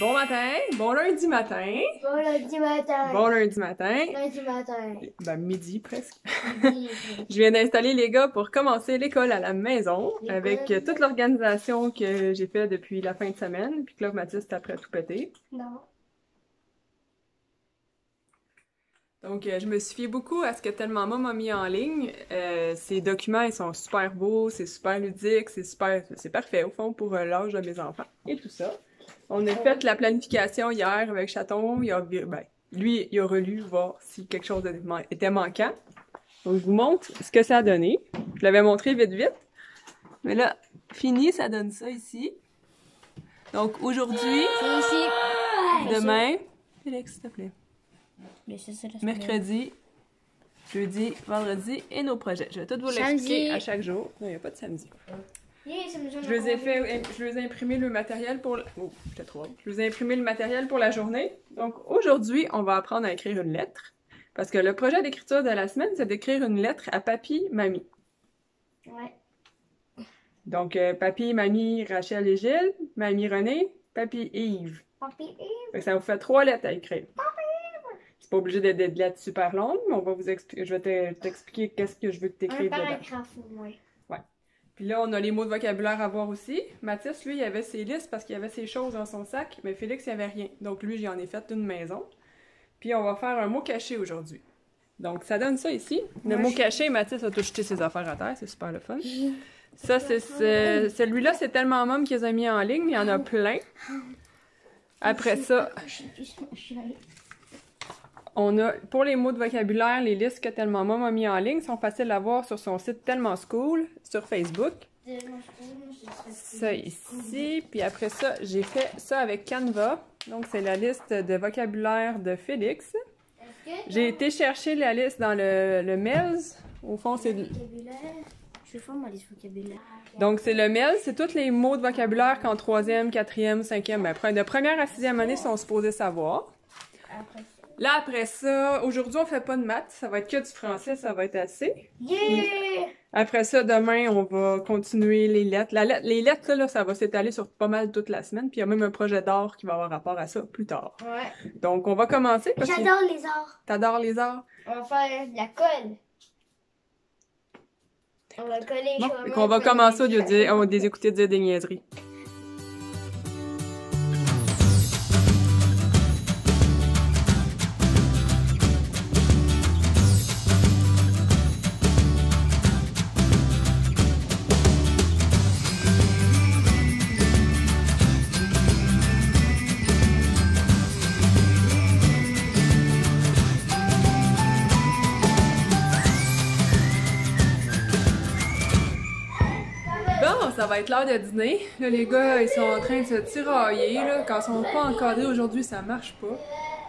Bon matin, bon lundi matin. Bon lundi matin. Bon lundi matin. Lundi matin. Ben, midi presque. Midi. Je viens d'installer les gars pour commencer l'école à la maison L'école avec à la toute l'organisation que j'ai fait depuis la fin de semaine. Puis que là, Mathis est après tout péter. Non. Donc, je me suis fié beaucoup à ce que Tellement Mom m'a mis en ligne. Ces documents, ils sont super beaux, c'est super ludique, c'est parfait au fond pour l'âge de mes enfants et tout ça. On a fait la planification hier avec Chaton. Lui, il a relu voir si quelque chose était manquant. Donc, je vous montre ce que ça a donné. Je l'avais montré vite. Mais là, fini, ça donne ça ici. Donc, aujourd'hui, C'est ici. demain, Félix, s'il te plaît. Mais ça, c'est la semaine. Mercredi, jeudi, vendredi et nos projets. Je vais tout vous l'expliquer à chaque jour. Non, il n'y a pas de samedi. Je les ai imprimé le matériel pour... Oh, j'étais trop haute. Je les ai imprimé le matériel pour la journée. Donc, aujourd'hui, on va apprendre à écrire une lettre. Parce que le projet d'écriture de la semaine, c'est d'écrire une lettre à Papy, Mamie. Ouais. Donc, Papy, Mamie, Rachel et Gilles, Mamie, René, Papy et Yves. Papy Yves. Fait que ça vous fait 3 lettres à écrire. C'est pas obligé d'être des lettres super longues, mais on va vous expliquer. Je vais t'expliquer qu'est-ce que je veux que tu Un écrives dedans. paragraphe au moins. Puis là, on a les mots de vocabulaire à voir aussi. Mathis, lui, il avait ses listes parce qu'il avait ses choses dans son sac, mais Félix, il n'y avait rien. Donc lui, j'en ai fait une maison. Puis on va faire un mot caché aujourd'hui. Donc ça donne ça ici. Le mot caché, Mathis a tout jeté ses affaires à terre, c'est super le fun. Ça, celui-là, c'est Tellement Mom qu'ils ont mis en ligne, mais il y en a plein. Après ça, on a, pour les mots de vocabulaire, les listes que Tellement Mom a mis en ligne sont faciles à voir sur son site Tellement School, sur Facebook. Ça ici, puis après ça, j'ai fait ça avec Canva. Donc, c'est la liste de vocabulaire de Félix. J'ai été chercher la liste dans le MELS. Au fond, c'est... Je fais ma liste vocabulaire. Donc, c'est le MELS, c'est tous les mots de vocabulaire qu'en 3e, 4e, 5e, de première à 6e année sont supposés savoir. Là, après ça, aujourd'hui, on fait pas de maths. Ça va être que du français, ça va être assez. Yeah! Après ça, demain, on va continuer les lettres. Les lettres, là, ça va s'étaler sur pas mal toute la semaine. Puis il y a même un projet d'art qui va avoir rapport à ça plus tard. Ouais. Donc, on va commencer. J'adore les arts. T'adores les arts? On va faire de la colle. On va coller. Bon, donc on va commencer au lieu de des écouter dire des niaiseries. Ça va être l'heure de dîner. Là, les gars, ils sont en train de se tirailler. Là. Quand ils sont pas encadrés aujourd'hui, ça marche pas.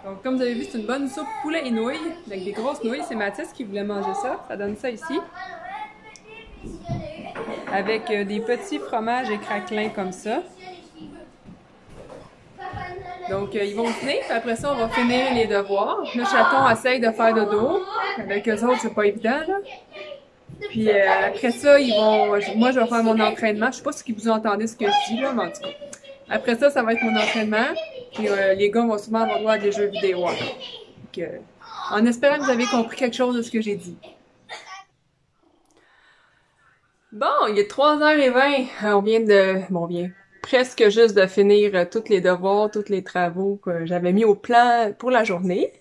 Donc, comme vous avez vu, c'est une bonne soupe poulet et nouilles, avec des grosses nouilles. C'est Mathis qui voulait manger ça. Ça donne ça ici. Avec des petits fromages et craquelins comme ça. Donc, ils vont dîner, puis après ça, on va finir les devoirs. Le chaton essaye de faire dodo. Avec eux autres, c'est pas évident, là. Puis après ça, moi je vais faire mon entraînement. Je sais pas si vous entendez ce que je dis là, mais en tout cas. Après ça, ça va être mon entraînement. Puis les gars vont souvent avoir droit à des jeux vidéo. Donc, en espérant que vous avez compris quelque chose de ce que j'ai dit. Bon, il est 3h20. On vient presque juste de finir tous les devoirs, tous les travaux que j'avais mis au plan pour la journée.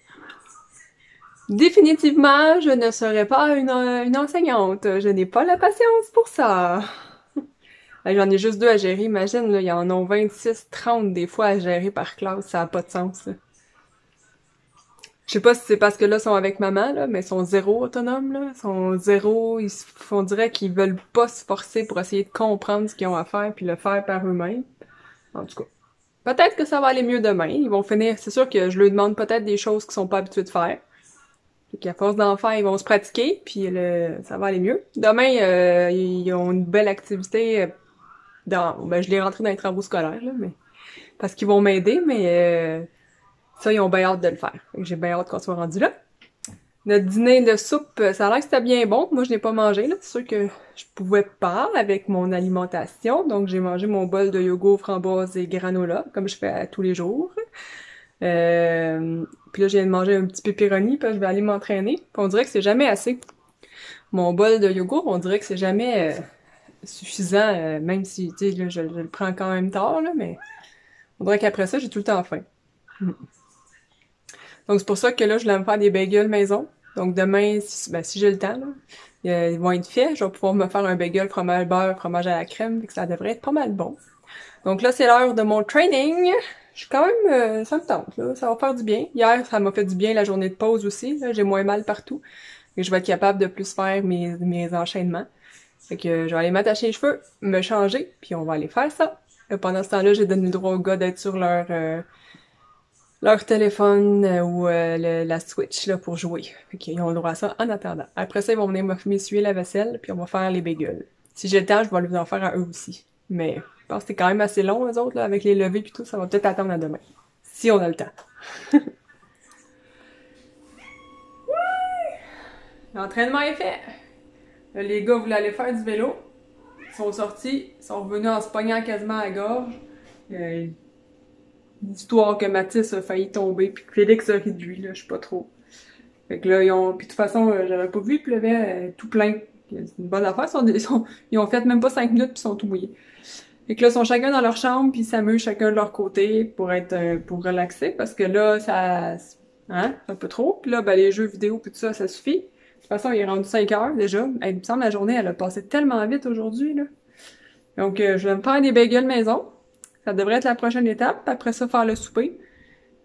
Définitivement, je ne serai pas une enseignante. Je n'ai pas la patience pour ça. J'en ai juste 2 à gérer. Imagine, là, il y en a 26, 30 des fois à gérer par classe. Ça n'a pas de sens. Là. Je sais pas si c'est parce que là, ils sont avec maman, là, mais ils sont zéro autonomes. Là. Ils sont zéro. On dirait qu'ils veulent pas se forcer pour essayer de comprendre ce qu'ils ont à faire puis le faire par eux-mêmes. En tout cas. Peut-être que ça va aller mieux demain. Ils vont finir. C'est sûr que je leur demande peut-être des choses qu'ils sont pas habitués de faire. Fait qu'à force d'en faire, ils vont se pratiquer, puis ça va aller mieux. Demain, ils ont une belle activité je l'ai rentré dans les travaux scolaires, là, mais parce qu'ils vont m'aider, mais ça, ils ont bien hâte de le faire. Fait que j'ai bien hâte qu'on soit rendu là. Notre dîner de soupe, ça a l'air que c'était bien bon. Moi, je n'ai pas mangé, là. C'est sûr que je pouvais pas avec mon alimentation. Donc, j'ai mangé mon bol de yogourt, framboise et granola, comme je fais tous les jours. Puis là, je viens de manger un petit pepperoni, puis je vais aller m'entraîner. Puis on dirait que c'est jamais assez. Mon bol de yogourt, on dirait que c'est jamais suffisant, même si, tu sais, là, je le prends quand même tard, là, mais on dirait qu'après ça, j'ai tout le temps faim. Donc, c'est pour ça que là, je voulais me faire des bagels maison. Donc, demain, si j'ai le temps, là, ils vont être faits. Je vais pouvoir me faire un bagel fromage beurre, fromage à la crème, que ça devrait être pas mal bon. Donc là, c'est l'heure de mon training. Je suis quand même, ça me tente, là. Ça va faire du bien. Hier, ça m'a fait du bien la journée de pause aussi. Là, j'ai moins mal partout. Et je vais être capable de plus faire mes enchaînements. Fait que je vais aller m'attacher les cheveux, me changer, puis on va aller faire ça. Et pendant ce temps-là, j'ai donné le droit aux gars d'être sur leur téléphone ou la Switch là pour jouer. Fait qu'ils ont le droit à ça en attendant. Après ça, ils vont venir m'essuyer la vaisselle, puis on va faire les bagels. Si j'ai le temps, je vais les en faire à eux aussi. Mais je pense que c'est quand même assez long, eux autres, là, avec les levées puis tout, ça va peut-être attendre à demain. Si on a le temps. L'entraînement est fait. Là, les gars voulaient aller faire du vélo. Ils sont sortis, ils sont revenus en se pognant quasiment à la gorge. L'histoire que Mathis a failli tomber, puis que Félix a ri de lui, là, je sais pas trop. Fait que là, puis de toute façon, j'avais pas vu, il pleuvait tout plein. C'est une bonne affaire, ils ont fait même pas 5 minutes, puis ils sont tout mouillés. Fait que là, ils sont chacun dans leur chambre, puis ils s'amusent chacun de leur côté pour relaxer, parce que là, hein, c'est un peu trop. Puis là, ben, les jeux vidéo, puis tout ça, ça suffit. De toute façon, il est rendu 5 heures déjà. Il me semble la journée, elle a passé tellement vite aujourd'hui, là. Donc, je vais me faire des bagels maison. Ça devrait être la prochaine étape. Après ça, faire le souper.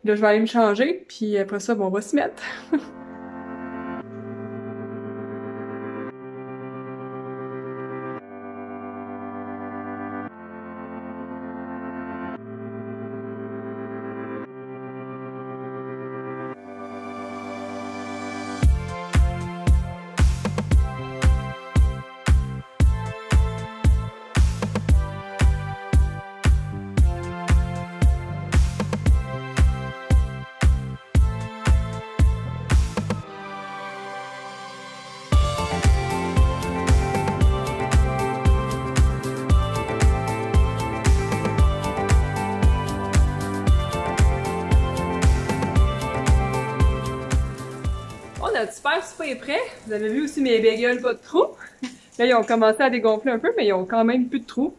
Là, je vais aller me changer, puis après ça, bon, on va s'y mettre. Notre super souper est prêt. Vous avez vu aussi mes bagels, pas de trous. Là, ils ont commencé à dégonfler un peu, mais ils ont quand même plus de trous.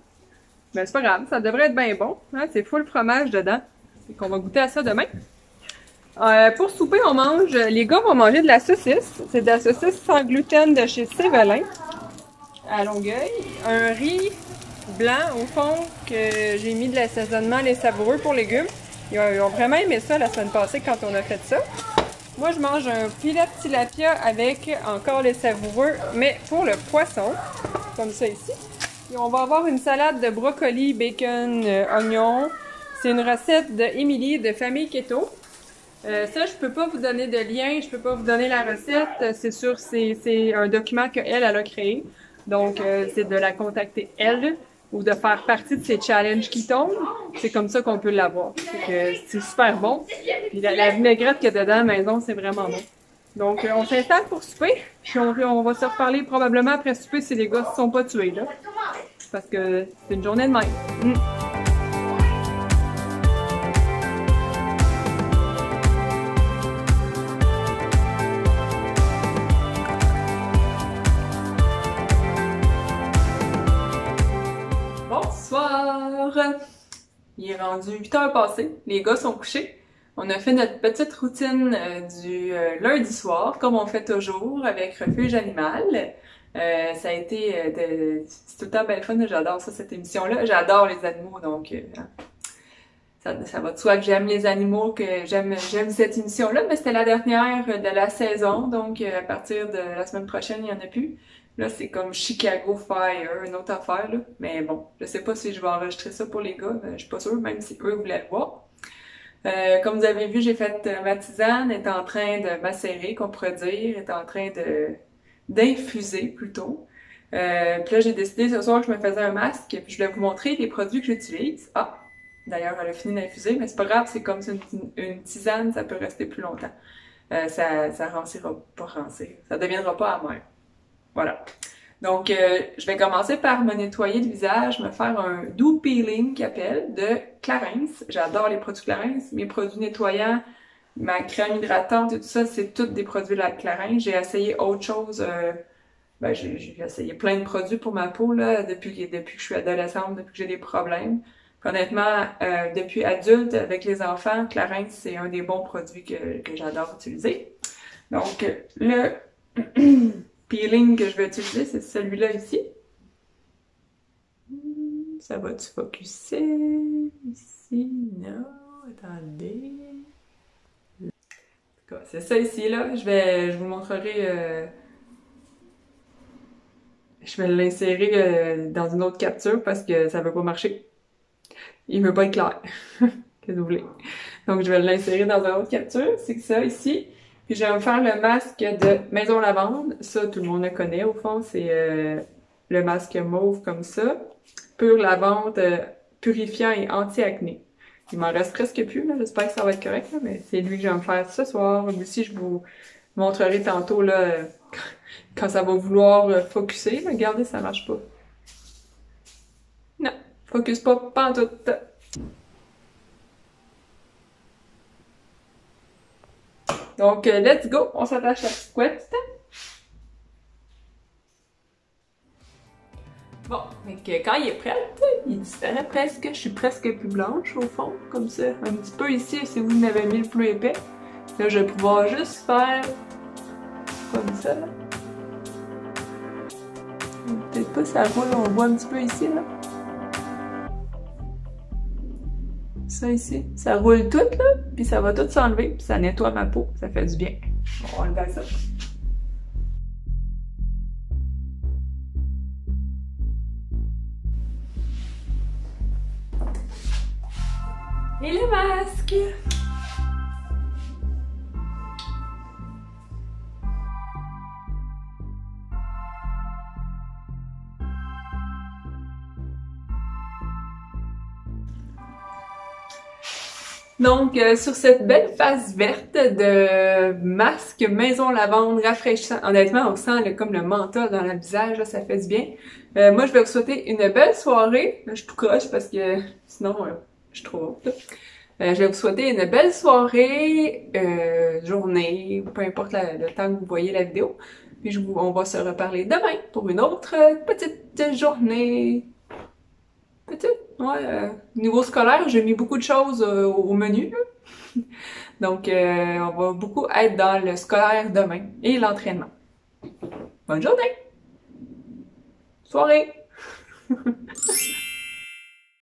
Mais c'est pas grave, ça devrait être bien bon. Hein? C'est full fromage dedans. Et qu'on va goûter à ça demain. Pour souper, les gars vont manger de la saucisse. C'est de la saucisse sans gluten de chez Sévelin, à Longueuil. Un riz blanc au fond que j'ai mis de l'assaisonnement, les savoureux pour légumes. Ils ont vraiment aimé ça la semaine passée quand on a fait ça. Moi, je mange un filet de tilapia avec encore les savoureux, mais pour le poisson, comme ça ici. Et on va avoir une salade de brocoli, bacon, oignon. C'est une recette de Émilie de Famille Keto. Ça, je peux pas vous donner de lien, je peux pas vous donner la recette. C'est un document qu'elle a créé. Donc, c'est de la contacter elle ou de faire partie de ces challenges qui tombent. C'est comme ça qu'on peut l'avoir. C'est super bon. Puis la vinaigrette qu'il y a dedans à la maison, c'est vraiment bon. Donc, on s'installe pour souper. Puis on va se reparler probablement après souper si les gars ne se sont pas tués, là. Parce que c'est une journée de même. Bonsoir! Il est rendu 8 heures passées. Les gars sont couchés. On a fait notre petite routine du lundi soir, comme on fait toujours avec Refuge Animal. Ça a été c'est tout le temps bien fun, j'adore ça, cette émission-là. J'adore les animaux, donc ça va de soi que j'aime les animaux, que j'aime cette émission-là, mais c'était la dernière de la saison, donc à partir de la semaine prochaine, il n'y en a plus. Là, c'est comme Chicago Fire, une autre affaire, là. Mais bon, je sais pas si je vais enregistrer ça pour les gars, je suis pas sûre, même si eux voulaient le voir. Comme vous avez vu, j'ai fait ma tisane, est en train de macérer, qu'on pourrait dire, est en train d'infuser plutôt. Puis là, j'ai décidé ce soir que je me faisais un masque, puis je vais vous montrer les produits que j'utilise. Ah! D'ailleurs, elle a fini d'infuser, mais c'est pas grave, c'est comme une tisane, ça peut rester plus longtemps. ça rancira pas rancir. Ça deviendra pas amer. Voilà. Donc, je vais commencer par me nettoyer le visage, me faire un doux peeling qu'il appelle de Clarins. J'adore les produits Clarins. Mes produits nettoyants, ma crème hydratante et tout ça, c'est tous des produits de la Clarins. J'ai essayé autre chose. J'ai essayé plein de produits pour ma peau là, depuis que je suis adolescente, depuis que j'ai des problèmes. Puis honnêtement, depuis adulte, avec les enfants, Clarins, c'est un des bons produits que j'adore utiliser. Donc, le peeling que je vais utiliser, c'est celui-là ici. Ça va-tu focuser? Ici, non, attendez. C'est ça ici, là. Je vous montrerai... je vais l'insérer dans une autre capture parce que ça veut pas marcher. Il veut pas être clair. Que vous voulez. Donc, je vais l'insérer dans une autre capture. C'est ça ici. Puis, je vais me faire le masque de Maison Lavande. Ça, tout le monde le connaît, au fond. C'est le masque mauve comme ça. Pure lavande, purifiant et anti-acné. Il m'en reste presque plus, là. J'espère que ça va être correct, là, mais c'est lui que je vais me faire ce soir. Aussi, je vous montrerai tantôt, là, quand ça va vouloir focuser. Regardez, ça marche pas. Non, focus pas en tout. Donc, let's go! On s'attache à la petite couette. Bon, donc quand il est prêt, il disparaît presque. Je suis presque plus blanche au fond, comme ça. Un petit peu ici, si vous m'avez mis le plus épais. Là, je vais pouvoir juste faire comme ça. Là. Peut-être pas, ça roule, on voit un petit peu ici, là. Ça ici, ça roule tout, là, puis ça va tout s'enlever, puis ça nettoie ma peau, ça fait du bien. On va enlever ça. Et le masque! Donc, sur cette belle face verte de masque Maison Lavande rafraîchissant, honnêtement, on sent comme le menthol dans le visage, là, ça fait du bien. Moi, je vais vous souhaiter une belle soirée. Là, je suis tout croche parce que sinon, je suis trop haute. Là. Je vais vous souhaiter une belle soirée, journée, peu importe le temps que vous voyez la vidéo. Puis on va se reparler demain pour une autre petite journée. Peut-être, ouais. Niveau scolaire, j'ai mis beaucoup de choses au menu. Donc, on va beaucoup être dans le scolaire demain et l'entraînement. Bonne journée! Soirée!